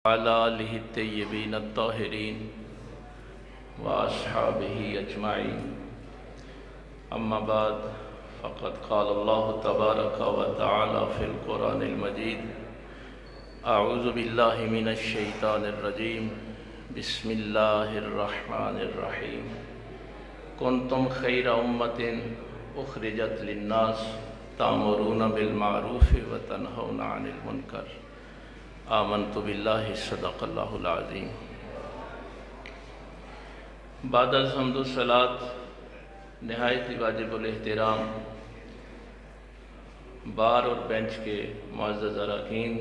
وعلى آله الطيبين الطاهرين وأصحابه أجمعين. أما بعد فقد قال الله تبارك وتعالى في القرآن المجيد: أعوذ بالله من الشيطان الرجيم. بسم الله الرحمن الرحيم. كنتم خير أمة أخرجت للناس تأمرون بالمعروف وتنهون عن المنكر. آمنت باللہ صدق اللہ العظیم. بعد از حمد و صلاۃ نہایت واجب الاحترام بار اور بینچ کے معزز اراکین،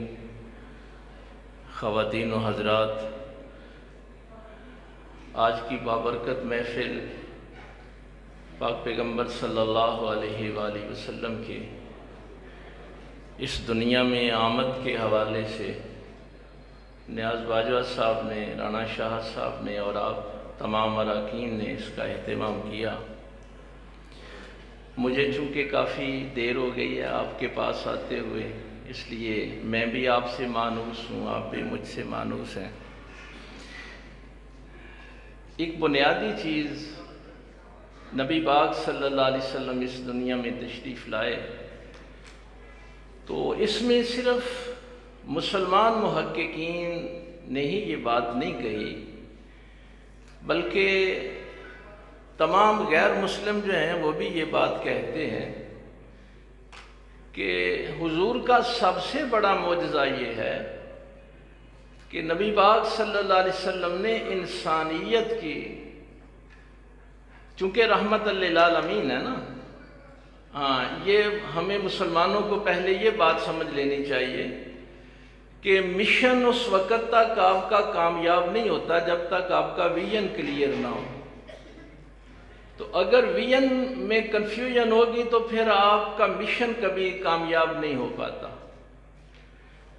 خواتین و حضرات، آج کی بابرکت محفل پاک پیغمبر صلی اللہ علیہ وآلہ وسلم کے اس دنیا میں آمد کے حوالے سے نیاز باجوہ صاحب نے، رانا شاہ صاحب نے اور آپ تمام اراکین نے اس کا اہتمام کیا. مجھے چونکہ کافی دیر ہو گئی ہے آپ کے پاس آتے ہوئے، اس لیے میں بھی آپ سے مانوس ہوں، آپ بھی مجھ سے مانوس ہیں. ایک بنیادی چیز نبی پاک صلی اللہ علیہ وسلم اس دنیا میں تشریف لائے تو اس میں صرف مسلمان محققین نے ہی یہ بات نہیں کہی، بلکہ تمام غیر مسلم جو ہیں وہ بھی یہ بات کہتے ہیں کہ حضور کا سب سے بڑا معجزہ یہ ہے کہ نبی پاک صلی اللہ علیہ وسلم نے انسانیت کی، چونکہ رحمت للعالمین ہے نا، یہ ہمیں مسلمانوں کو پہلے یہ بات سمجھ لینی چاہیے کہ مشن اس وقت تک آپ کا کامیاب نہیں ہوتا جب تک آپ کا ویژن کلیئر نہ ہو. تو اگر ویژن میں کنفیوژن ہوگی تو پھر آپ کا مشن کبھی کامیاب نہیں ہو پاتا.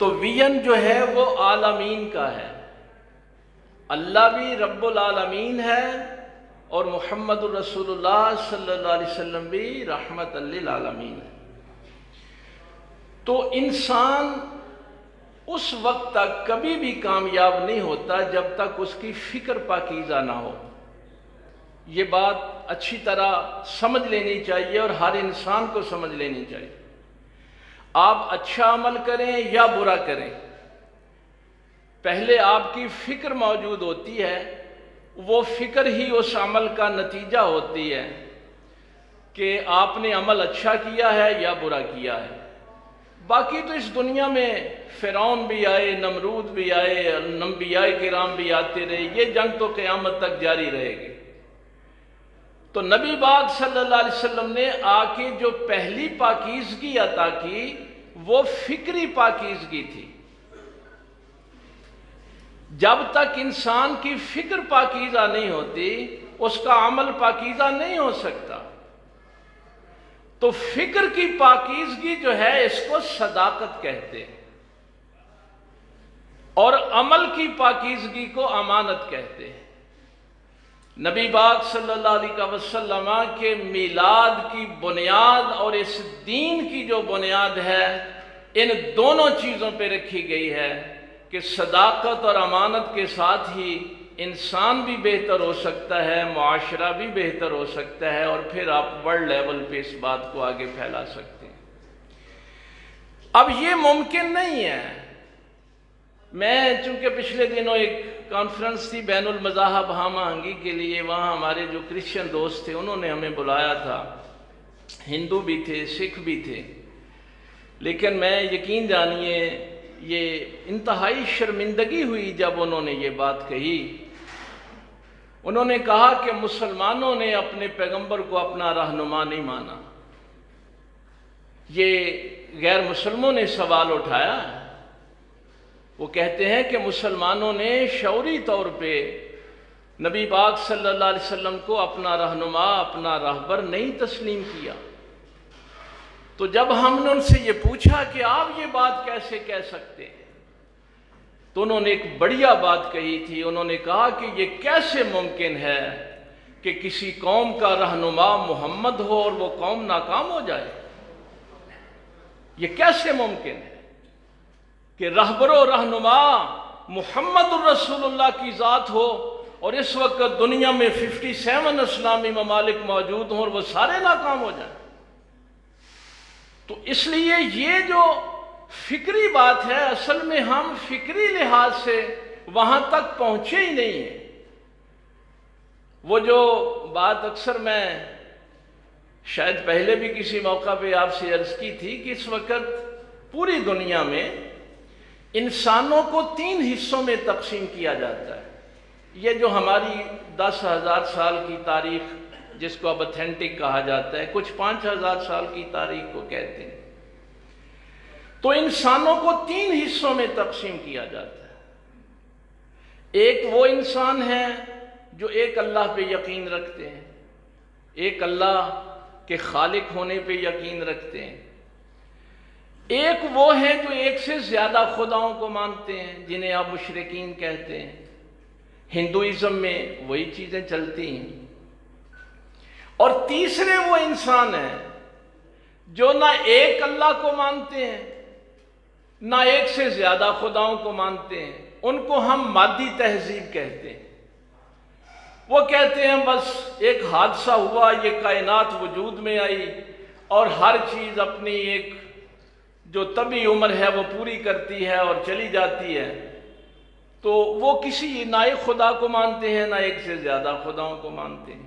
تو ویژن جو ہے وہ عالمین کا ہے، اللہ بھی رب العالمین ہے اور محمد الرسول اللہ صلی اللہ علیہ وسلم بھی رحمت للعالمین ہے. تو انسان اس وقت تک کبھی بھی کامیاب نہیں ہوتا جب تک اس کی فکر پاکیزہ نہ ہو. یہ بات اچھی طرح سمجھ لینی چاہیے اور ہر انسان کو سمجھ لینی چاہیے. آپ اچھا عمل کریں یا برا کریں، پہلے آپ کی فکر موجود ہوتی ہے، وہ فکر ہی اس عمل کا نتیجہ ہوتی ہے کہ آپ نے عمل اچھا کیا ہے یا برا کیا ہے. باقی تو اس دنیا میں فرعون بھی آئے، نمرود بھی آئے، انبیاء کرام بھی آتے رہے، یہ جنگ تو قیامت تک جاری رہے گی. تو نبی پاک صلی اللہ علیہ وسلم نے آ کے جو پہلی پاکیزگی عطا کی وہ فکری پاکیزگی تھی. جب تک انسان کی فکر پاکیزہ نہیں ہوتی اس کا عمل پاکیزہ نہیں ہو سکتا. تو فکر کی پاکیزگی جو ہے اس کو صداقت کہتے ہیں اور عمل کی پاکیزگی کو امانت کہتے ہیں. نبی پاک صلی اللہ علیہ وسلم کے میلاد کی بنیاد اور اس دین کی جو بنیاد ہے ان دونوں چیزوں پہ رکھی گئی ہے کہ صداقت اور امانت کے ساتھ ہی انسان بھی بہتر ہو سکتا ہے، معاشرہ بھی بہتر ہو سکتا ہے اور پھر آپ ورلڈ لیول پہ اس بات کو آگے پھیلا سکتے ہیں. اب یہ ممکن نہیں ہے. میں چونکہ پچھلے دنوں ایک کانفرنس تھی بین المذاہب ہم آہنگی کے لیے، وہاں ہمارے جو کرسچن دوست تھے انہوں نے ہمیں بلایا تھا، ہندو بھی تھے، سکھ بھی تھے. لیکن میں یقین جانیے یہ انتہائی شرمندگی ہوئی جب انہوں نے یہ بات کہی. انہوں نے کہا کہ مسلمانوں نے اپنے پیغمبر کو اپنا رہنما نہیں مانا. یہ غیر مسلموں نے سوال اٹھایا. وہ کہتے ہیں کہ مسلمانوں نے شعوری طور پہ نبی پاک صلی اللہ علیہ وسلم کو اپنا رہنما، اپنا راہبر نہیں تسلیم کیا. تو جب ہم نے ان سے یہ پوچھا کہ آپ یہ بات کیسے کہہ سکتے ہیں تو انہوں نے ایک بڑھیا بات کہی تھی. انہوں نے کہا کہ یہ کیسے ممکن ہے کہ کسی قوم کا رہنما محمد ہو اور وہ قوم ناکام ہو جائے. یہ کیسے ممکن ہے کہ رہبر و رہنما محمد الرسول اللہ کی ذات ہو اور اس وقت دنیا میں 57 اسلامی ممالک موجود ہوں اور وہ سارے ناکام ہو جائیں؟ تو اس لیے یہ جو فکری بات ہے، اصل میں ہم فکری لحاظ سے وہاں تک پہنچے ہی نہیں ہیں۔ وہ جو بات اکثر میں شاید پہلے بھی کسی موقع پہ آپ سے عرض کی تھی کہ اس وقت پوری دنیا میں انسانوں کو 3 حصوں میں تقسیم کیا جاتا ہے۔ یہ جو ہماری 10,000 سال کی تاریخ جس کو اب اتھینٹک کہا جاتا ہے، کچھ 5,000 سال کی تاریخ کو کہتے ہیں، تو انسانوں کو 3 حصوں میں تقسیم کیا جاتا ہے۔ ایک وہ انسان ہے جو ایک اللہ پہ یقین رکھتے ہیں، ایک اللہ کے خالق ہونے پہ یقین رکھتے ہیں۔ ایک وہ ہے جو ایک سے زیادہ خداؤں کو مانتے ہیں، جنہیں آپ مشرکین کہتے ہیں۔ ہندوازم میں وہی چیزیں چلتی ہیں۔ اور تیسرے وہ انسان ہیں جو نہ ایک اللہ کو مانتے ہیں نہ ایک سے زیادہ خداؤں کو مانتے ہیں۔ ان کو ہم مادی تہذیب کہتے ہیں۔ وہ کہتے ہیں بس ایک حادثہ ہوا، یہ کائنات وجود میں آئی اور ہر چیز اپنی ایک جو طبی عمر ہے وہ پوری کرتی ہے اور چلی جاتی ہے۔ تو وہ کسی نہ ایک خدا کو مانتے ہیں نہ ایک سے زیادہ خداؤں کو مانتے ہیں۔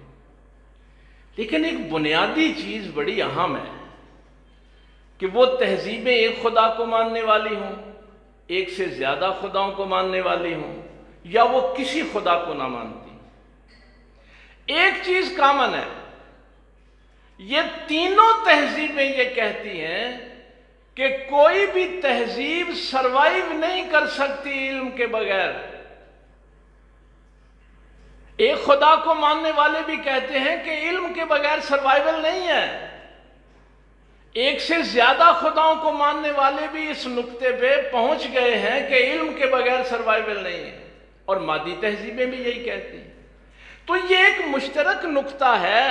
لیکن ایک بنیادی چیز بڑی اہم ہے کہ وہ تہذیبیں ایک خدا کو ماننے والی ہوں، ایک سے زیادہ خداؤں کو ماننے والی ہوں، یا وہ کسی خدا کو نہ مانتی۔ ایک چیز کامن ہے، یہ تینوں تہذیبیں یہ کہتی ہیں کہ کوئی بھی تہذیب سروائیو نہیں کر سکتی علم کے بغیر۔ ایک خدا کو ماننے والے بھی کہتے ہیں کہ علم کے بغیر سروائیول نہیں ہے۔ ایک سے زیادہ خداؤں کو ماننے والے بھی اس نقطے پہ پہنچ گئے ہیں کہ علم کے بغیر سروائیول نہیں ہے، اور مادی تہذیبیں بھی یہی کہتی ہیں۔ تو یہ ایک مشترک نقطہ ہے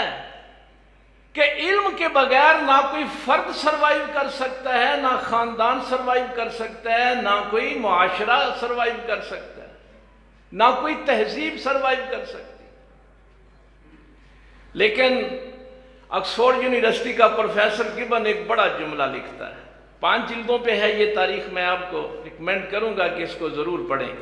کہ علم کے بغیر نہ کوئی فرد سروائیو کر سکتا ہے، نہ خاندان سروائیو کر سکتا ہے، نہ کوئی معاشرہ سروائیو کر سکتا ہے، نہ کوئی تہذیب سروائیو کر سکتی۔ لیکن آکسفورڈ یونیورسٹی کا پروفیسر گبن ایک بڑا جملہ لکھتا ہے، 5 جلدوں پہ ہے یہ تاریخ، میں آپ کو ریکمینڈ کروں گا کہ اس کو ضرور پڑھیں۔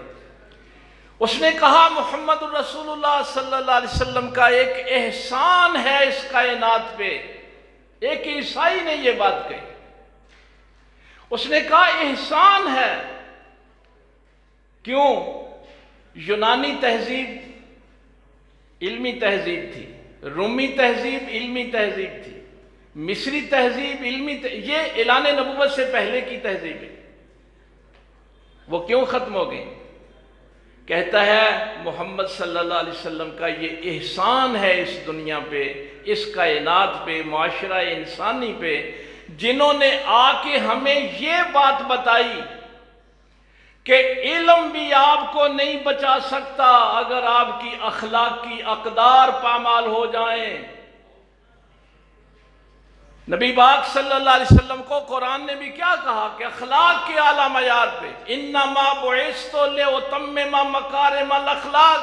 اس نے کہا محمد الرسول اللہ صلی اللہ علیہ وسلم کا ایک احسان ہے اس کائنات پہ۔ ایک عیسائی نے یہ بات کہی، اس نے کہا احسان ہے۔ کیوں؟ یونانی تہذیب علمی تہذیب تھی، رومی تہذیب علمی تہذیب تھی، مصری تہذیب علمی یہ اعلان نبوت سے پہلے کی تہذیب ہے۔ وہ کیوں ختم ہو گئی؟ کہتا ہے محمد صلی اللہ علیہ وسلم کا یہ احسان ہے اس دنیا پہ، اس کائنات پہ، معاشرہ انسانی پہ، جنہوں نے آ کے ہمیں یہ بات بتائی کہ علم بھی آپ کو نہیں بچا سکتا اگر آپ کی اخلاقی اقدار پامال ہو جائیں۔ نبی پاک صلی اللہ علیہ وسلم کو قرآن نے بھی کیا کہا کہ اخلاق کے اعلیٰ معیار پہ انما بعثت لاتمم مکارم الاخلاق،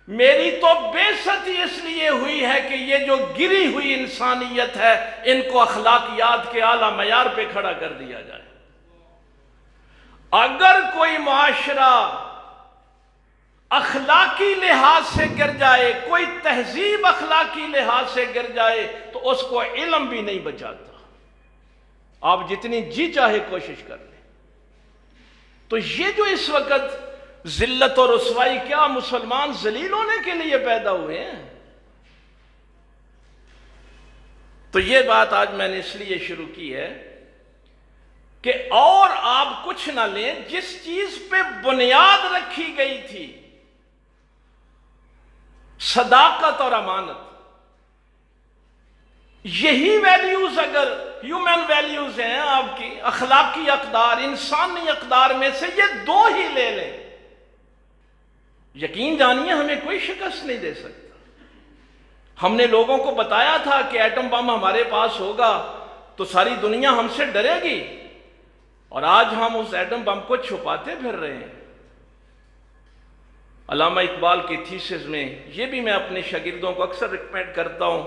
میری تو بعثت ہی اس لیے ہوئی ہے کہ یہ جو گری ہوئی انسانیت ہے ان کو اخلاقیات کے اعلیٰ معیار پہ کھڑا کر دیا جائے۔ اگر کوئی معاشرہ اخلاقی لحاظ سے گر جائے، کوئی تہذیب اخلاقی لحاظ سے گر جائے تو اس کو علم بھی نہیں بچاتا، آپ جتنی جی چاہے کوشش کر لیں۔ تو یہ جو اس وقت ذلت اور رسوائی، کیا مسلمان ذلیل ہونے کے لیے پیدا ہوئے ہیں؟ تو یہ بات آج میں نے اس لیے شروع کی ہے کہ اور آپ کچھ نہ لیں، جس چیز پہ بنیاد رکھی گئی تھی صداقت اور امانت، یہی ویلیوز اگر ہیومن ویلیوز ہیں آپ کی، اخلاقی اقدار، انسانی اقدار میں سے یہ 2 ہی لے لیں، یقین جانیے ہمیں کوئی شکست نہیں دے سکتا۔ ہم نے لوگوں کو بتایا تھا کہ ایٹم بم ہمارے پاس ہوگا تو ساری دنیا ہم سے ڈرے گی، اور آج ہم اس ایٹم بم کو چھپاتے پھر رہے ہیں۔ علامہ اقبال کی تھیسس میں یہ بھی میں اپنے شاگردوں کو اکثر ریکمینڈ کرتا ہوں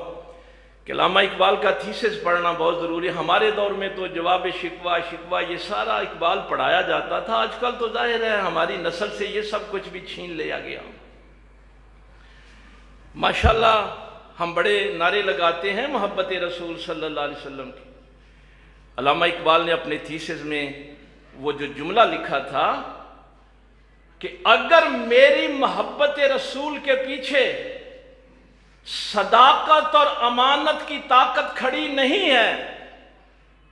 کہ علامہ اقبال کا تھیسس پڑھنا بہت ضروری ہے۔ ہمارے دور میں تو جواب شکوہ یہ سارا اقبال پڑھایا جاتا تھا، آج کل تو ظاہر ہے ہماری نسل سے یہ سب کچھ بھی چھین لیا گیا۔ ماشاءاللہ ہم بڑے نعرے لگاتے ہیں محبت رسول صلی اللہ علیہ وسلم کی۔ علامہ اقبال نے اپنے تھیسس میں وہ جو جملہ لکھا تھا کہ اگر میری محبت رسول کے پیچھے صداقت اور امانت کی طاقت کھڑی نہیں ہے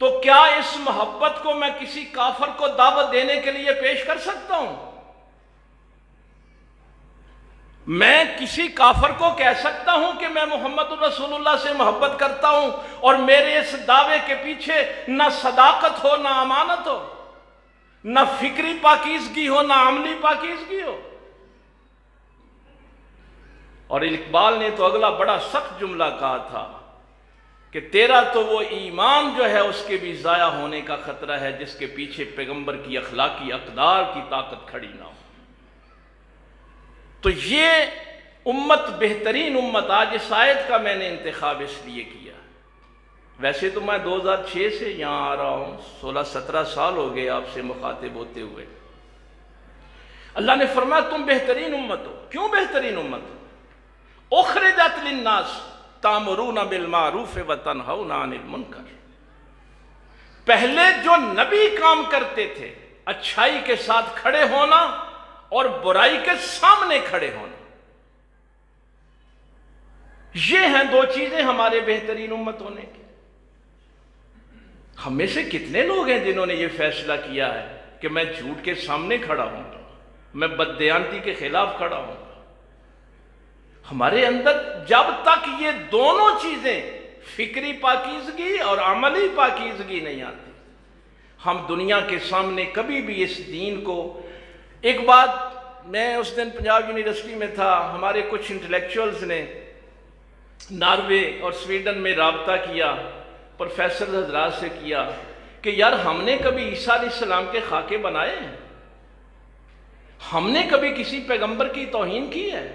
تو کیا اس محبت کو میں کسی کافر کو دعوت دینے کے لیے پیش کر سکتا ہوں؟ میں کسی کافر کو کہہ سکتا ہوں کہ میں محمد رسول اللہ سے محبت کرتا ہوں اور میرے اس دعوے کے پیچھے نہ صداقت ہو، نہ امانت ہو، نہ فکری پاکیزگی ہو، نہ عملی پاکیزگی ہو؟ اور اقبال نے تو اگلا بڑا سخت جملہ کہا تھا کہ تیرا تو وہ ایمان جو ہے اس کے بھی ضائع ہونے کا خطرہ ہے جس کے پیچھے پیغمبر کی اخلاقی اقدار کی طاقت کھڑی نہ ہو۔ تو یہ امت بہترین امت، آج اس آیت کا میں نے انتخاب اس لیے کیا۔ ویسے تو میں 2006 سے یہاں آ رہا ہوں، 16-17 سال ہو گئے آپ سے مخاطب ہوتے ہوئے۔ اللہ نے فرمایا تم بہترین امت ہو۔ کیوں بہترین امت ہو؟ اخرجت للناس تامرون بالمعروف وتنہون عن المنکر۔ پہلے جو نبی کام کرتے تھے اچھائی کے ساتھ کھڑے ہونا اور برائی کے سامنے کھڑے ہونا، یہ ہیں دو چیزیں ہمارے بہترین امت ہونے کی۔ ہم میں سے کتنے لوگ ہیں جنہوں نے یہ فیصلہ کیا ہے کہ میں جھوٹ کے سامنے کھڑا ہوں گا، میں بددیانتی کے خلاف کھڑا ہوں گا؟ ہمارے اندر جب تک یہ دونوں چیزیں فکری پاکیزگی اور عملی پاکیزگی نہیں آتی، ہم دنیا کے سامنے کبھی بھی اس دین کو… ایک بات، میں اس دن پنجاب یونیورسٹی میں تھا، ہمارے کچھ انٹلیکچوئلز نے ناروے اور سویڈن میں رابطہ کیا، پروفیسر حضرات سے کیا کہ یار ہم نے کبھی عیسیٰ علیہ السلام کے خاکے بنائے ہیں؟ ہم نے کبھی کسی پیغمبر کی توہین کی ہے؟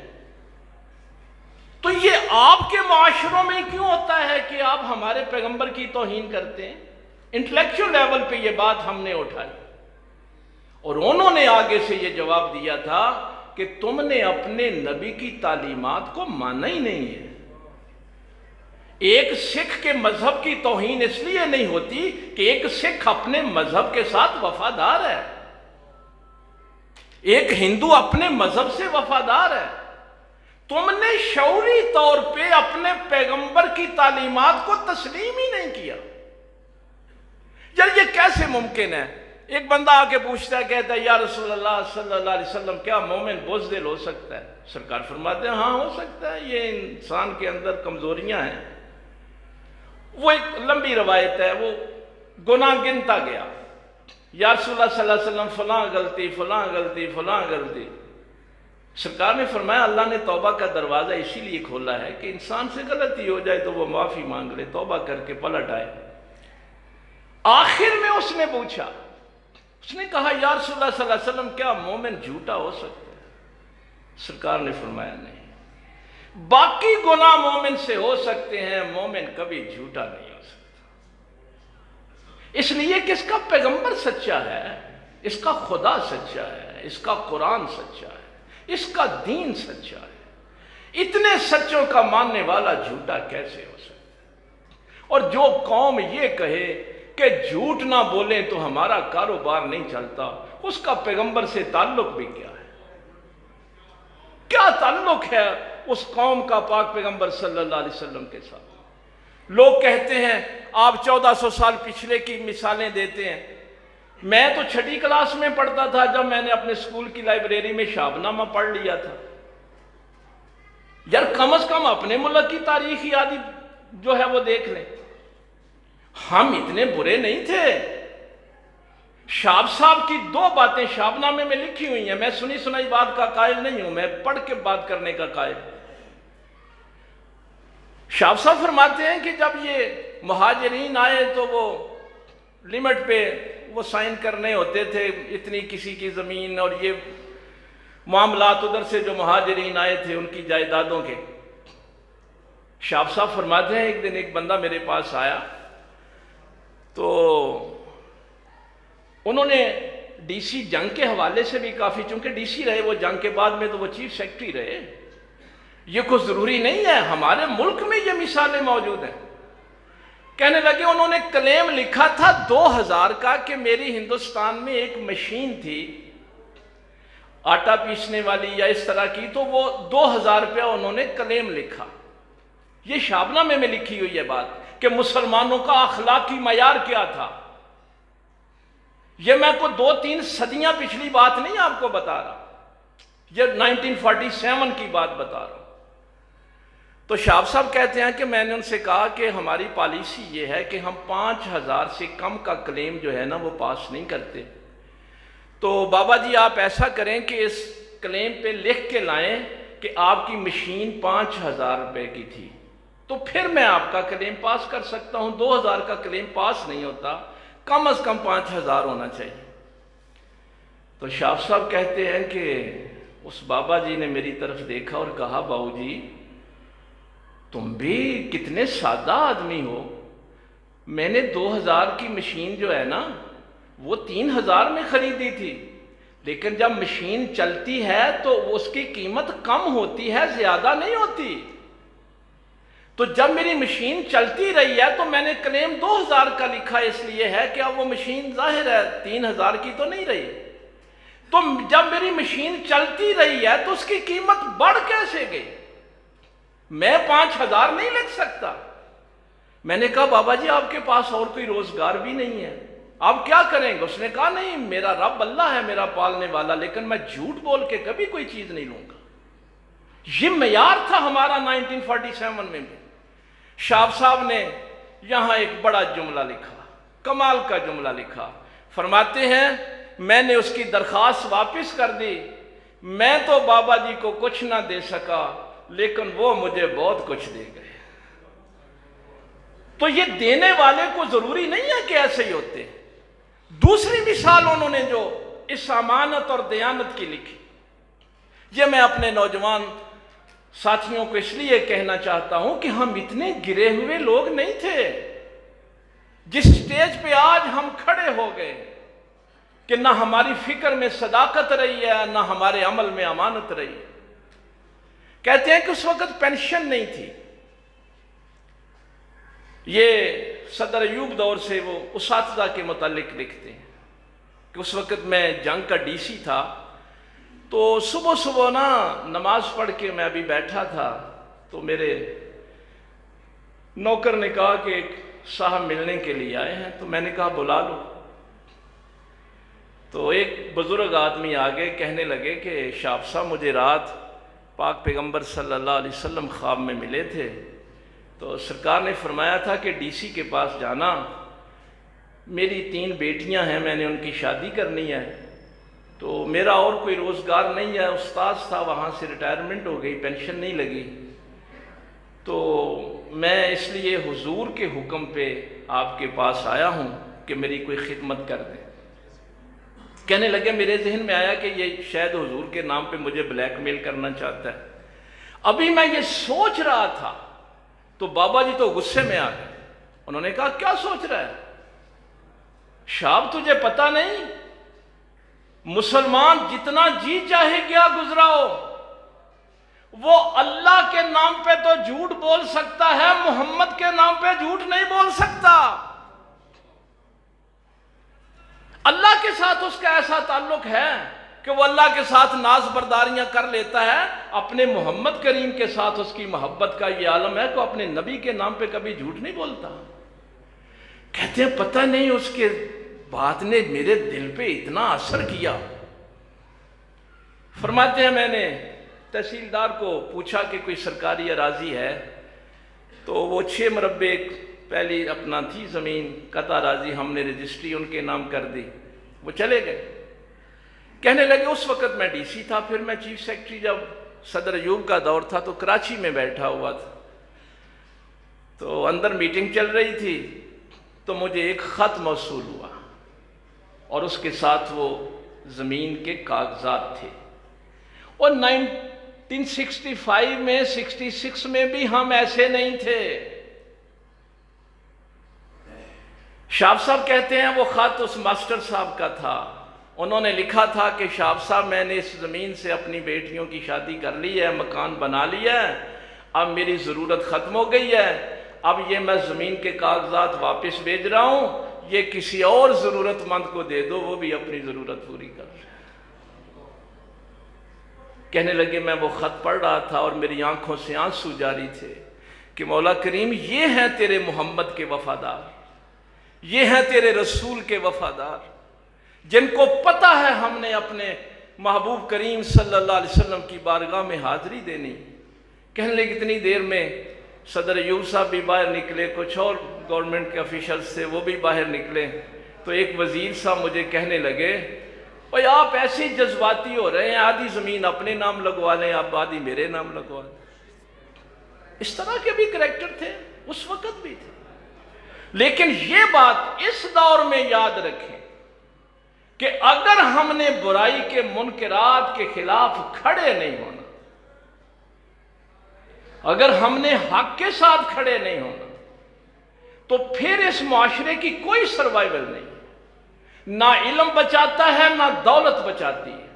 تو یہ آپ کے معاشروں میں کیوں ہوتا ہے کہ آپ ہمارے پیغمبر کی توہین کرتے ہیں؟ انٹلیکچوئل لیول پہ یہ بات ہم نے اٹھائی اور انہوں نے آگے سے یہ جواب دیا تھا کہ تم نے اپنے نبی کی تعلیمات کو مانا ہی نہیں ہے۔ ایک سکھ کے مذہب کی توہین اس لیے نہیں ہوتی کہ ایک سکھ اپنے مذہب کے ساتھ وفادار ہے، ایک ہندو اپنے مذہب سے وفادار ہے۔ تم نے شعوری طور پہ اپنے پیغمبر کی تعلیمات کو تسلیم ہی نہیں کیا۔ یار یہ کیسے ممکن ہے؟ ایک بندہ آ کے پوچھتا ہے، کہتا ہے یا رسول اللہ صلی اللہ علیہ وسلم کیا مومن بزدل ہو سکتا ہے؟ سرکار فرماتے ہیں ہاں ہو سکتا ہے، یہ انسان کے اندر کمزوریاں ہیں۔ وہ ایک لمبی روایت ہے، وہ گناہ گنتا گیا، یا رسول اللہ صلی اللہ علیہ وسلم فلاں غلطی فلاں غلطی فلاں غلطی۔ سرکار نے فرمایا اللہ نے توبہ کا دروازہ اسی لیے کھولا ہے کہ انسان سے غلطی ہو جائے تو وہ معافی مانگ لے، توبہ کر کے پلٹ آئے۔ آخر میں اس نے پوچھا، اس نے کہا یا رسول اللہ صلی اللہ علیہ وسلم کیا مومن جھوٹا ہو سکتا ہے؟ سرکار نے فرمایا نہیں، باقی گناہ مومن سے ہو سکتے ہیں، مومن کبھی جھوٹا نہیں ہو سکتا۔ اس لیے کہ اس کا پیغمبر سچا ہے، اس کا خدا سچا ہے، اس کا قرآن سچا ہے، اس کا دین سچا ہے۔ اتنے سچوں کا ماننے والا جھوٹا کیسے ہو سکتا ہے؟ اور جو قوم یہ کہے کہ جھوٹ نہ بولیں تو ہمارا کاروبار نہیں چلتا، اس کا پیغمبر سے تعلق بھی کیا ہے؟ کیا تعلق ہے اس قوم کا پاک پیغمبر صلی اللہ علیہ وسلم کے ساتھ؟ لوگ کہتے ہیں آپ 1400 سال پچھلے کی مثالیں دیتے ہیں۔ میں تو 6ٹھی کلاس میں پڑھتا تھا جب میں نے اپنے اسکول کی لائبریری میں شاب نامہ پڑھ لیا تھا۔ یار کم از کم اپنے ملک کی تاریخی آدھی جو ہے وہ دیکھ لیں۔ ہم اتنے برے نہیں تھے۔ شاب صاحب کی 2 باتیں شاب نامے میں لکھی ہوئی ہیں، میں سنی سنائی بات کا قائل نہیں ہوں، میں پڑھ کے بات کرنے کا قائل ہوں۔ شاب صاحب فرماتے ہیں کہ جب یہ مہاجرین آئے تو وہ لمٹ پہ وہ سائن کرنے ہوتے تھے اتنی کسی کی زمین اور یہ معاملات ادھر سے جو مہاجرین آئے تھے ان کی جائیدادوں کے. شاپ صاحب فرماتے ہیں ایک دن ایک بندہ میرے پاس آیا تو انہوں نے ڈی سی جنگ کے حوالے سے بھی کافی، چونکہ ڈی سی رہے وہ جنگ کے بعد میں تو وہ چیف سیکرٹری رہے، یہ کچھ ضروری نہیں ہے، ہمارے ملک میں یہ مثالیں موجود ہیں. کہنے لگے انہوں نے کلیم لکھا تھا 2000 کا کہ میری ہندوستان میں ایک مشین تھی آٹا پیسنے والی یا اس طرح کی، تو وہ 2000 روپیہ انہوں نے کلیم لکھا. یہ شاپ نامے میں لکھی ہوئی ہے بات کہ مسلمانوں کا اخلاقی معیار کیا تھا. یہ میں کو 2-3 صدیاں پچھلی بات نہیں آپ کو بتا رہا، یہ 1947 کی بات بتا رہا ہوں. تو شاپ صاحب کہتے ہیں کہ میں نے ان سے کہا کہ ہماری پالیسی یہ ہے کہ ہم 5000 سے کم کا کلیم جو ہے نا وہ پاس نہیں کرتے. تو بابا جی آپ ایسا کریں کہ اس کلیم پہ لکھ کے لائیں کہ آپ کی مشین 5000 روپے کی تھی، تو پھر میں آپ کا کلیم پاس کر سکتا ہوں. 2000 کا کلیم پاس نہیں ہوتا، کم از کم 5000 ہونا چاہیے. تو شاپ صاحب کہتے ہیں کہ اس بابا جی نے میری طرف دیکھا اور کہا باؤ جی تم بھی کتنے سادہ آدمی ہو، میں نے 2000 کی مشین جو ہے نا وہ 3000 میں خریدی تھی، لیکن جب مشین چلتی ہے تو اس کی قیمت کم ہوتی ہے، زیادہ نہیں ہوتی. تو جب میری مشین چلتی رہی ہے تو میں نے کلیم 2000 کا لکھا اس لیے ہے کہ اب وہ مشین ظاہر ہے 3000 کی تو نہیں رہی. تو جب میری مشین چلتی رہی ہے تو اس کی قیمت بڑھ کیسے گئی؟ میں 5000 نہیں لکھ سکتا. میں نے کہا بابا جی آپ کے پاس اور کوئی روزگار بھی نہیں ہے، آپ کیا کریں گے؟ اس نے کہا نہیں، میرا رب اللہ ہے میرا پالنے والا، لیکن میں جھوٹ بول کے کبھی کوئی چیز نہیں لوں گا. یہ معیار تھا ہمارا 1947 میں بھی. شاپ صاحب نے یہاں ایک بڑا جملہ لکھا، کمال کا جملہ لکھا. فرماتے ہیں میں نے اس کی درخواست واپس کر دی، میں تو بابا جی کو کچھ نہ دے سکا لیکن وہ مجھے بہت کچھ دے گئے. تو یہ دینے والے کو ضروری نہیں ہے کہ ایسے ہی ہوتے. دوسری مثال انہوں نے جو اس امانت اور دیانت کی لکھی، یہ میں اپنے نوجوان ساتھیوں کو اس لیے کہنا چاہتا ہوں کہ ہم اتنے گرے ہوئے لوگ نہیں تھے. جس سٹیج پہ آج ہم کھڑے ہو گئے کہ نہ ہماری فکر میں صداقت رہی ہے نہ ہمارے عمل میں امانت رہی ہے. کہتے ہیں کہ اس وقت پینشن نہیں تھی. یہ صدر ایوب دور سے وہ اساتذہ کے متعلق لکھتے ہیں کہ اس وقت میں جنگ کا ڈی سی تھا، تو صبح صبح نا نماز پڑھ کے میں ابھی بیٹھا تھا تو میرے نوکر نے کہا کہ ایک صاحب ملنے کے لیے آئے ہیں. تو میں نے کہا بلا لو. تو ایک بزرگ آدمی آگے کہنے لگے کہ شاپ صاحب مجھے رات پاک پیغمبر صلی اللہ علیہ وسلم خواب میں ملے تھے، تو سرکار نے فرمایا تھا کہ ڈی سی کے پاس جانا، میری 3 بیٹیاں ہیں، میں نے ان کی شادی کرنی ہے، تو میرا اور کوئی روزگار نہیں ہے، استاذ تھا وہاں سے ریٹائرمنٹ ہو گئی، پینشن نہیں لگی، تو میں اس لیے حضور کے حکم پہ آپ کے پاس آیا ہوں کہ میری کوئی خدمت کر دیں. کہنے لگے میرے ذہن میں آیا کہ یہ شاید حضور کے نام پہ مجھے بلیک میل کرنا چاہتا ہے. ابھی میں یہ سوچ رہا تھا تو بابا جی تو غصے میں آ گئے. انہوں نے کہا کیا سوچ رہا ہے شاپ، تجھے پتہ نہیں مسلمان جتنا جی چاہے کیا گزرا ہو وہ اللہ کے نام پہ تو جھوٹ بول سکتا ہے، محمد کے نام پہ جھوٹ نہیں بول سکتا. اللہ کے ساتھ اس کا ایسا تعلق ہے کہ وہ اللہ کے ساتھ ناز برداریاں کر لیتا ہے، اپنے محمد کریم کے ساتھ اس کی محبت کا یہ عالم ہے کہ اپنے نبی کے نام پہ کبھی جھوٹ نہیں بولتا. کہتے ہیں پتہ نہیں اس کے بات نے میرے دل پہ اتنا اثر کیا. فرماتے ہیں میں نے تحصیلدار کو پوچھا کہ کوئی سرکاری اراضی ہے، تو وہ 6 مربع پہلی اپنا تھی زمین قطع اراضی، ہم نے رجسٹری ان کے نام کر دی، وہ چلے گئے. کہنے لگے اس وقت میں ڈی سی تھا، پھر میں چیف سیکرٹری، جب صدر ایوب کا دور تھا تو کراچی میں بیٹھا ہوا تھا، تو اندر میٹنگ چل رہی تھی تو مجھے ایک خط موصول ہوا. اور اس کے ساتھ وہ زمین کے کاغذات تھے۔ اور 1965 میں 66 میں بھی ہم ایسے نہیں تھے۔ شاہب صاحب کہتے ہیں وہ خط اس ماسٹر صاحب کا تھا، انہوں نے لکھا تھا کہ شاہب صاحب میں نے اس زمین سے اپنی بیٹیوں کی شادی کر لی ہے، مکان بنا لیا ہے، اب میری ضرورت ختم ہو گئی ہے، اب یہ میں زمین کے کاغذات واپس بھیج رہا ہوں، یہ کسی اور ضرورت مند کو دے دو، وہ بھی اپنی ضرورت پوری کر لے۔ کہنے لگے میں وہ خط پڑھ رہا تھا اور میری آنکھوں سے آنسو جاری تھے کہ مولا کریم یہ ہیں تیرے محمد کے وفادار، یہ ہیں تیرے رسول کے وفادار، جن کو پتہ ہے ہم نے اپنے محبوب کریم صلی اللہ علیہ وسلم کی بارگاہ میں حاضری دینی۔ کہنے لگے اتنی دیر میں صدر ایوب صاحب بھی باہر نکلے، کچھ اور گورنمنٹ کے آفیشلز تھے وہ بھی باہر نکلے، تو ایک وزیر صاحب مجھے کہنے لگے بھئی آپ ایسے جذباتی ہو رہے ہیں، آدھی زمین اپنے نام لگوا لیں، آپ آدھی میرے نام لگوا لیں۔ اس طرح کے بھی کریکٹر تھے، اس وقت بھی تھے۔ لیکن یہ بات اس دور میں یاد رکھیں کہ اگر ہم نے برائی کے منکرات کے خلاف کھڑے نہیں ہونا، اگر ہم نے حق کے ساتھ کھڑے نہیں ہونا، تو پھر اس معاشرے کی کوئی سروائیول نہیں، نہ علم بچاتا ہے نہ دولت بچاتی ہے۔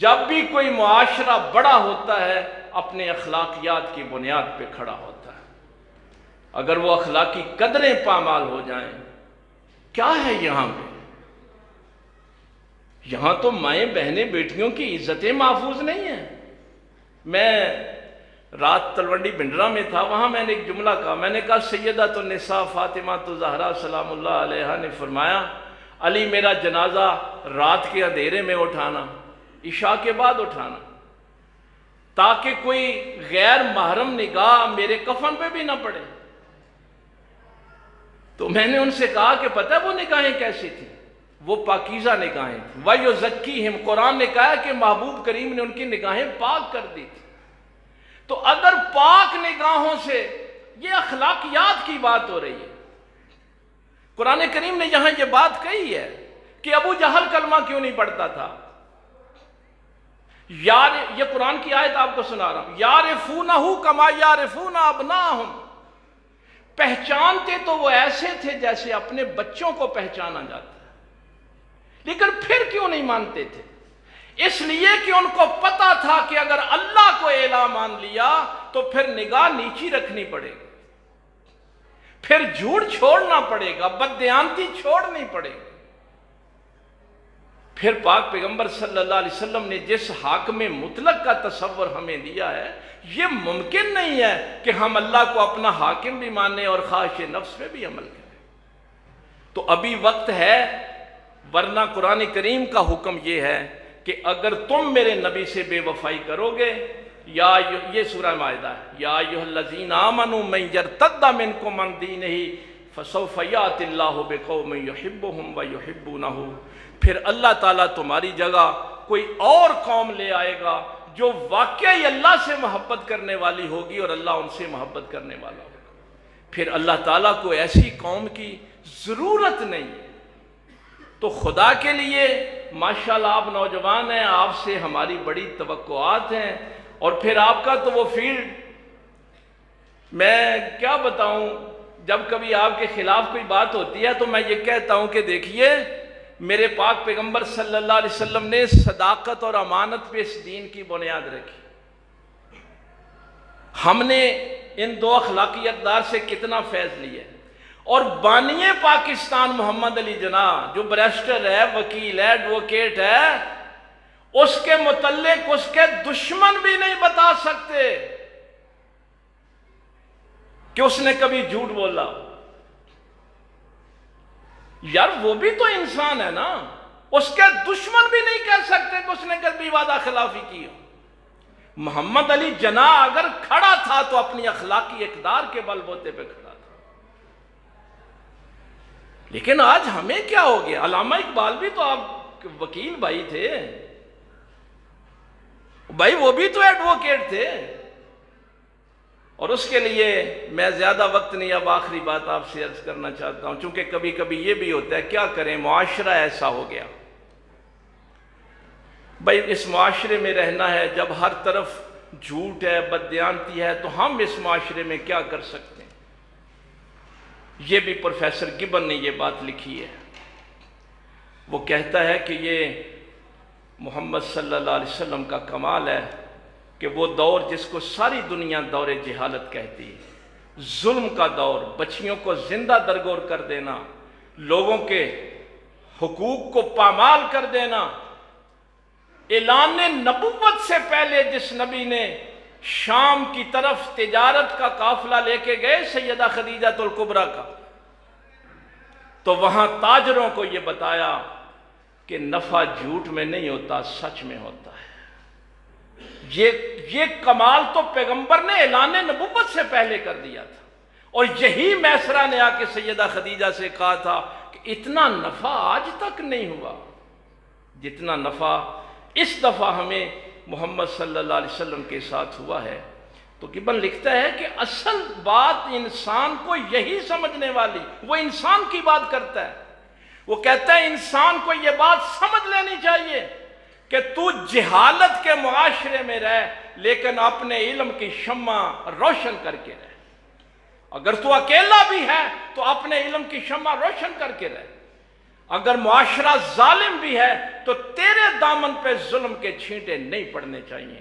جب بھی کوئی معاشرہ بڑا ہوتا ہے اپنے اخلاقیات کی بنیاد پہ کھڑا ہوتا ہے۔ اگر وہ اخلاقی قدریں پامال ہو جائیں، کیا ہے یہاں پہ؟ یہاں تو مائیں بہنیں بیٹیوں کی عزتیں محفوظ نہیں ہیں۔ میں رات تلونڈی بھنڈرا میں تھا، وہاں میں نے ایک جملہ کہا، میں نے کہا سیدۃ النساء فاطمہ الزہرا سلام اللہ علیہا نے فرمایا علی میرا جنازہ رات کے اندھیرے میں اٹھانا، عشاء کے بعد اٹھانا، تاکہ کوئی غیر محرم نگاہ میرے کفن پہ بھی نہ پڑے۔ تو میں نے ان سے کہا کہ پتہ ہے وہ نگاہیں کیسی تھیں؟ وہ پاکیزہ نگاہیں تھیں۔ وَيُزَكِّيهِمْ، قرآن نے کہا کہ محبوب کریم نے ان کی نگاہیں پاک کر دی تھی۔ تو اگر پاک نگاہوں سے یہ اخلاقیات کی بات ہو رہی ہے، قرآن کریم نے یہاں یہ بات کہی ہے کہ ابو جہل کلمہ کیوں نہیں پڑھتا تھا؟ یہ قرآن کی آیت آپ کو سنا رہا ہوں، یعرفونہ کما یعرفون ابناہم، پہچانتے تو وہ ایسے تھے جیسے اپنے بچوں کو پہچانا جاتا ہے، لیکن پھر کیوں نہیں مانتے تھے؟ اس لیے کہ ان کو پتا تھا کہ اگر اللہ کو الہ مان لیا تو پھر نگاہ نیچی رکھنی پڑے گی، پھر جھوٹ چھوڑنا پڑے گا، بددیانتی چھوڑنی پڑے گی۔ پھر پاک پیغمبر صلی اللہ علیہ وسلم نے جس حاکم مطلق کا تصور ہمیں دیا ہے، یہ ممکن نہیں ہے کہ ہم اللہ کو اپنا حاکم بھی مانیں اور خواہش نفس میں بھی عمل کریں۔ تو ابھی وقت ہے، ورنہ قرآن کریم کا حکم یہ ہے کہ اگر تم میرے نبی سے بے وفائی کرو گے، یہ سورہ مائدہ ہے، یا ایھا الذین آمنوا من یرتد منکم عن دینہ فسوف یأتی اللہ بقوم یحبہم ویحبونہ، پھر اللہ تعالیٰ تمہاری جگہ کوئی اور قوم لے آئے گا جو واقعی اللہ سے محبت کرنے والی ہوگی اور اللہ ان سے محبت کرنے والا ہوگا۔ پھر اللہ تعالیٰ کو ایسی قوم کی ضرورت نہیں ہے۔ تو خدا کے لیے ماشاءاللہ آپ نوجوان ہیں، آپ سے ہماری بڑی توقعات ہیں، اور پھر آپ کا تو وہ فیلڈ میں کیا بتاؤں، جب کبھی آپ کے خلاف کوئی بات ہوتی ہے تو میں یہ کہتا ہوں کہ دیکھیے میرے پاک پیغمبر صلی اللہ علیہ وسلم نے صداقت اور امانت پہ اس دین کی بنیاد رکھی۔ ہم نے ان دو اخلاقی اقدار سے کتنا فیض لیا ہے، اور بانی پاکستان محمد علی جناح جو بیرسٹر ہے، وکیل ہے، ایڈوکیٹ ہے، اس کے متعلق اس کے دشمن بھی نہیں بتا سکتے کہ اس نے کبھی جھوٹ بولا۔ یار وہ بھی تو انسان ہے نا، اس کے دشمن بھی نہیں کہہ سکتے کہ اس نے کبھی وعدہ خلافی کی ہو۔ محمد علی جناح اگر کھڑا تھا تو اپنی اخلاقی اقدار کے بل بوتے پہ کھڑا تھا۔ لیکن آج ہمیں کیا ہو گیا؟ علامہ اقبال بھی تو آپ وکیل بھائی تھے بھائی، وہ بھی تو ایڈوکیٹ تھے۔ اور اس کے لیے میں زیادہ وقت نہیں، اب آخری بات آپ سے عرض کرنا چاہتا ہوں، چونکہ کبھی کبھی یہ بھی ہوتا ہے، کیا کریں معاشرہ ایسا ہو گیا بھائی، اس معاشرے میں رہنا ہے، جب ہر طرف جھوٹ ہے، بددیانتی ہے، تو ہم اس معاشرے میں کیا کر سکتے ہیں؟ یہ بھی پروفیسر گبن نے یہ بات لکھی ہے، وہ کہتا ہے کہ یہ محمد صلی اللہ علیہ وسلم کا کمال ہے کہ وہ دور جس کو ساری دنیا دور جہالت کہتی ہے، ظلم کا دور، بچیوں کو زندہ درگور کر دینا، لوگوں کے حقوق کو پامال کر دینا، اعلان نبوت سے پہلے جس نبی نے شام کی طرف تجارت کا قافلہ لے کے گئے سیدہ خدیجہ الکبریٰ کا، تو وہاں تاجروں کو یہ بتایا کہ نفع جھوٹ میں نہیں ہوتا، سچ میں ہوتا ہے۔ یہ کمال تو پیغمبر نے اعلان نبوت سے پہلے کر دیا تھا، اور یہی میسرہ نے آ کے سیدہ خدیجہ سے کہا تھا کہ اتنا نفع آج تک نہیں ہوا جتنا نفع اس دفعہ ہمیں محمد صلی اللہ علیہ وسلم کے ساتھ ہوا ہے۔ تو گبن لکھتا ہے کہ اصل بات انسان کو یہی سمجھنے والی، وہ انسان کی بات کرتا ہے، وہ کہتا ہے انسان کو یہ بات سمجھ لینی چاہیے کہ تو جہالت کے معاشرے میں رہ، لیکن اپنے علم کی شمع روشن کر کے رہ۔ اگر تو اکیلا بھی ہے تو اپنے علم کی شمع روشن کر کے رہ۔ اگر معاشرہ ظالم بھی ہے تو تیرے دامن پہ ظلم کے چھینٹے نہیں پڑنے چاہیے۔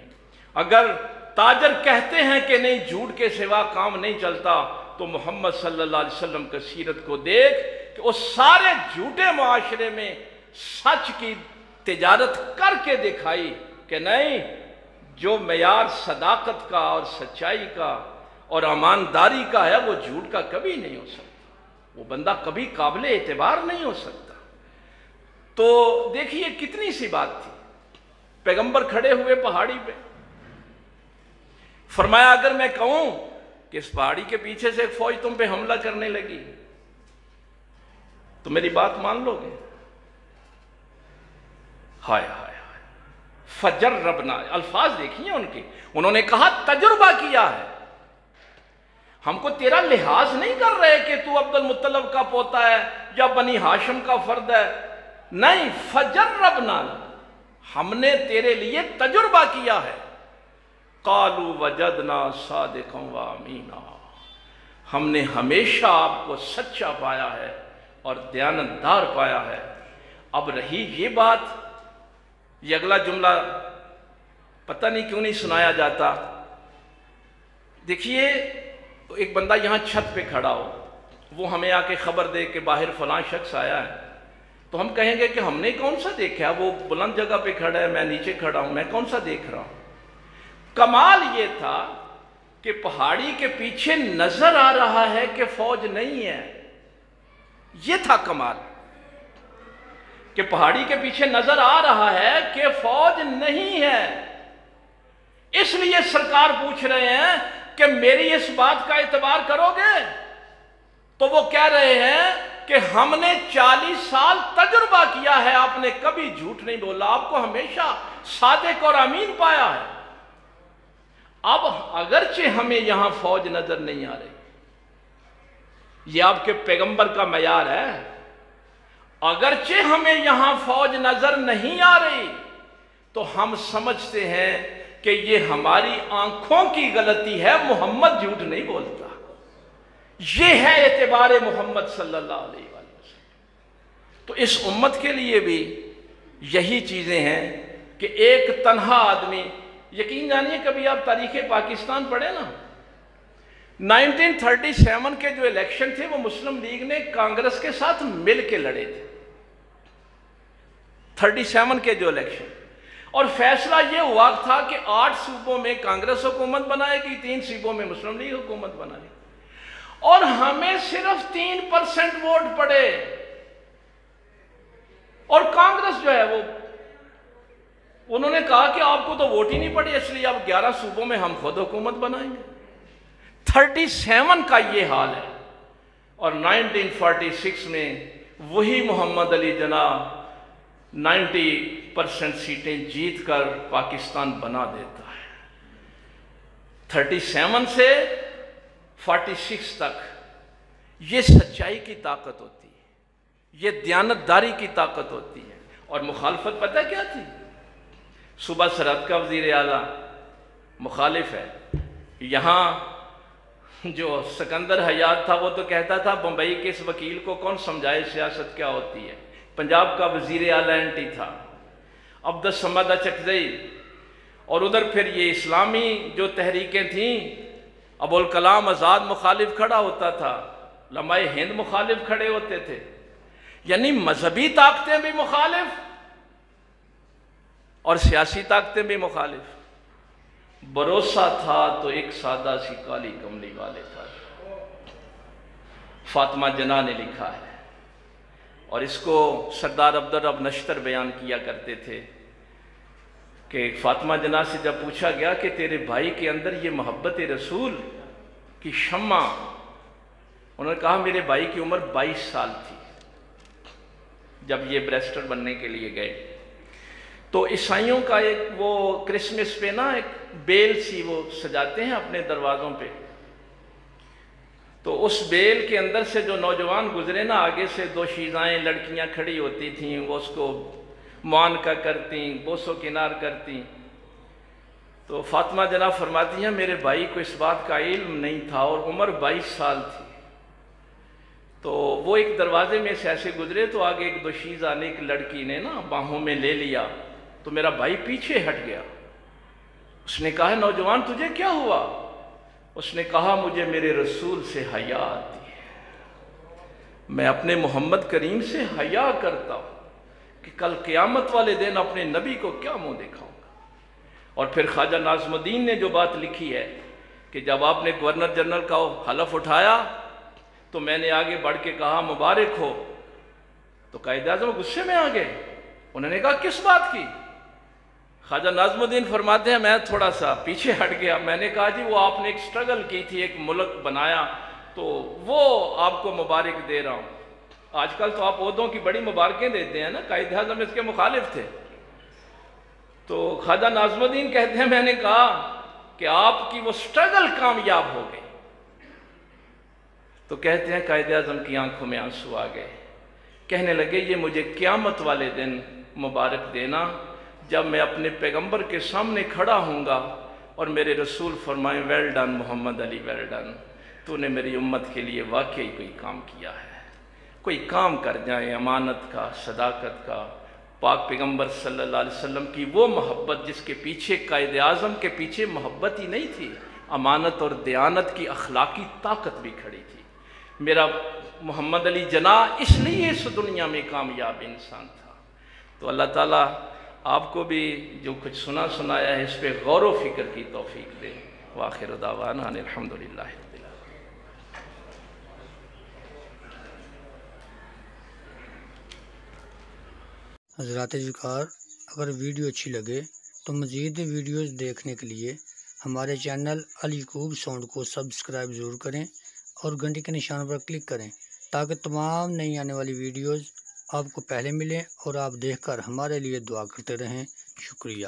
اگر تاجر کہتے ہیں کہ نہیں جھوٹ کے سوا کام نہیں چلتا، تو محمد صلی اللہ علیہ وسلم کی سیرت کو دیکھ کہ اس سارے جھوٹے معاشرے میں سچ کی تجارت کر کے دکھائی کہ نہیں، جو معیار صداقت کا اور سچائی کا اور امانداری کا ہے وہ جھوٹ کا کبھی نہیں ہو سکتا، وہ بندہ کبھی قابل اعتبار نہیں ہو سکتا۔ تو دیکھیے کتنی سی بات تھی، پیغمبر کھڑے ہوئے پہاڑی پہ، فرمایا اگر میں کہوں کہ اس پہاڑی کے پیچھے سے ایک فوج تم پہ حملہ کرنے لگی تو میری بات مان لو گے؟ ہائے ہائے ہائے، فجربنا، الفاظ دیکھیے ان کے، انہوں نے کہا تجربہ کیا ہے، ہم کو تیرا لحاظ نہیں کر رہے کہ تو عبد المطلب کا پوتا ہے یا بنی ہاشم کا فرد ہے، نہیں، فجربنا، ہم نے تیرے لیے تجربہ کیا ہے۔ قالوا وجدنا صادقا وامینا، ہم نے ہمیشہ آپ کو سچا پایا ہے اور دیانتدار پایا ہے۔ اب رہی یہ بات، یہ اگلا جملہ پتہ نہیں کیوں نہیں سنایا جاتا۔ دیکھیے ایک بندہ یہاں چھت پہ کھڑا ہو، وہ ہمیں آ کے خبر دے کہ باہر فلاں شخص آیا ہے، تو ہم کہیں گے کہ ہم نے کون سا دیکھا، وہ بلند جگہ پہ کھڑا ہے، میں نیچے کھڑا ہوں، میں کون سا دیکھ رہا ہوں۔ کمال یہ تھا کہ پہاڑی کے پیچھے نظر آ رہا ہے کہ فوج نہیں ہے، یہ تھا کمال، کہ پہاڑی کے پیچھے نظر آ رہا ہے کہ فوج نہیں ہے۔ اس لیے سرکار پوچھ رہے ہیں کہ میری اس بات کا اعتبار کرو گے؟ تو وہ کہہ رہے ہیں کہ ہم نے 40 سال تجربہ کیا ہے، آپ نے کبھی جھوٹ نہیں بولا، آپ کو ہمیشہ صادق اور امین پایا ہے۔ اب اگرچہ ہمیں یہاں فوج نظر نہیں آ رہی، یہ آپ کے پیغمبر کا معیار ہے، اگرچہ ہمیں یہاں فوج نظر نہیں آ رہی تو ہم سمجھتے ہیں کہ یہ ہماری آنکھوں کی غلطی ہے، محمد جھوٹ نہیں بولتا۔ یہ ہے اعتبار محمد صلی اللہ علیہ وسلم۔ تو اس امت کے لیے بھی یہی چیزیں ہیں کہ ایک تنہا آدمی، یقین جانیے کبھی آپ تاریخ پاکستان پڑھیں نا، 1937 کے جو الیکشن تھے وہ مسلم لیگ نے کانگریس کے ساتھ مل کے لڑے تھے، 37 کے جو الیکشن، اور فیصلہ یہ ہوا تھا کہ 8 صوبوں میں کانگریس حکومت بنائے گی، 3 صوبوں میں مسلم لیگ حکومت بنائے گی، اور ہمیں صرف 3% ووٹ پڑے، اور کانگریس جو ہے وہ انہوں نے کہا کہ آپ کو تو ووٹ ہی نہیں پڑے، اس لیے اب 11 صوبوں میں ہم خود حکومت بنائیں گے۔ 37 کا یہ حال ہے، اور 1946 میں وہی محمد علی جناح 90% سیٹیں جیت کر پاکستان بنا دیتا ہے۔ 37 سے 46 تک یہ سچائی کی طاقت ہوتی ہے، یہ دیانتداری کی طاقت ہوتی ہے۔ اور مخالفت پتہ کیا تھی؟ صوبہ سرحد کا وزیر اعلیٰ مخالف ہے، یہاں جو سکندر حیات تھا وہ تو کہتا تھا بمبئی کے اس وکیل کو کون سمجھائے سیاست کیا ہوتی ہے، پنجاب کا وزیر اعلیٰ اینٹی تھا عبدالصمد اچکزئی، اور ادھر پھر یہ اسلامی جو تحریکیں تھیں ابوالکلام آزاد مخالف کھڑا ہوتا تھا، علماء ہند مخالف کھڑے ہوتے تھے، یعنی مذہبی طاقتیں بھی مخالف اور سیاسی طاقتیں بھی مخالف۔ بھروسہ تھا تو ایک سادہ سی کالی کملی والے کا۔ فاطمہ جناح نے لکھا ہے، اور اس کو سردار عبدالرب نشتر بیان کیا کرتے تھے کہ فاطمہ جناح سے جب پوچھا گیا کہ تیرے بھائی کے اندر یہ محبت رسول کی شمع، انہوں نے کہا میرے بھائی کی عمر 22 سال تھی جب یہ بیرسٹر بننے کے لیے گئے۔ تو عیسائیوں کا ایک وہ کرسمس پہ نا ایک بیل سی وہ سجاتے ہیں اپنے دروازوں پہ، تو اس بیل کے اندر سے جو نوجوان گزرے نا، آگے سے دو شیزائیں لڑکیاں کھڑی ہوتی تھیں، وہ اس کو معانقہ کرتی، بوسو کنار کرتی۔ تو فاطمہ جناح فرماتی ہیں میرے بھائی کو اس بات کا علم نہیں تھا اور عمر 22 سال تھی، تو وہ ایک دروازے میں سے ایسے گزرے تو آگے ایک دوشیزہ نے ایک لڑکی نے نا باہوں میں لے لیا، تو میرا بھائی پیچھے ہٹ گیا۔ اس نے کہا نوجوان تجھے کیا ہوا؟ اس نے کہا مجھے میرے رسول سے حیا آتی ہے، میں اپنے محمد کریم سے حیا کرتا ہوں کہ کل قیامت والے دن اپنے نبی کو کیا منہ دکھاؤں گا۔ اور پھر خواجہ ناظم الدین نے جو بات لکھی ہے کہ جب آپ نے گورنر جنرل کا حلف اٹھایا تو میں نے آگے بڑھ کے کہا مبارک ہو، تو قائد اعظم غصے میں آ گئے، انہوں نے کہا کس بات کی؟ خواجہ ناظم الدین فرماتے ہیں میں تھوڑا سا پیچھے ہٹ گیا، میں نے کہا جی وہ آپ نے ایک سٹرگل کی تھی، ایک ملک بنایا، تو وہ آپ کو مبارک دے رہا ہوں۔ آج کل تو آپ عہدوں کی بڑی مبارکیں دیتے ہیں نا، قائد اعظم اس کے مخالف تھے۔ تو خواجہ ناظم الدین کہتے ہیں میں نے کہا کہ آپ کی وہ سٹرگل کامیاب ہو گئی، تو کہتے ہیں قائد اعظم کی آنکھوں میں آنسو آ گئے، کہنے لگے یہ مجھے قیامت والے دن مبارک دینا جب میں اپنے پیغمبر کے سامنے کھڑا ہوں گا اور میرے رسول فرمائیں ویل ڈن محمد علی ویل ڈن، تو نے میری امت کے لیے واقعی کوئی کام کیا ہے، کوئی کام کر جائیں امانت کا، صداقت کا۔ پاک پیغمبر صلی اللہ علیہ وسلم کی وہ محبت جس کے پیچھے قائد اعظم کے پیچھے محبت ہی نہیں تھی، امانت اور دیانت کی اخلاقی طاقت بھی کھڑی تھی۔ میرا محمد علی جناح اس لیے اس دنیا میں کامیاب انسان تھا۔ تو اللہ تعالیٰ آپ کو بھی جو کچھ سنایا ہے اس پہ غور و فکر کی توفیق دے۔ وآخر دعوانا ان الحمدللہ رب العالمین۔ حضرات وقار، اگر ویڈیو اچھی لگے تو مزید ویڈیوز دیکھنے کے لیے ہمارے چینل الیعقوب ساؤنڈ کو سبسکرائب ضرور کریں اور گھنٹی کے نشان پر کلک کریں تاکہ تمام نئی آنے والی ویڈیوز آپ کو پہلے ملیں اور آپ دیکھ کر ہمارے لیے دعا کرتے رہیں۔ شکریہ۔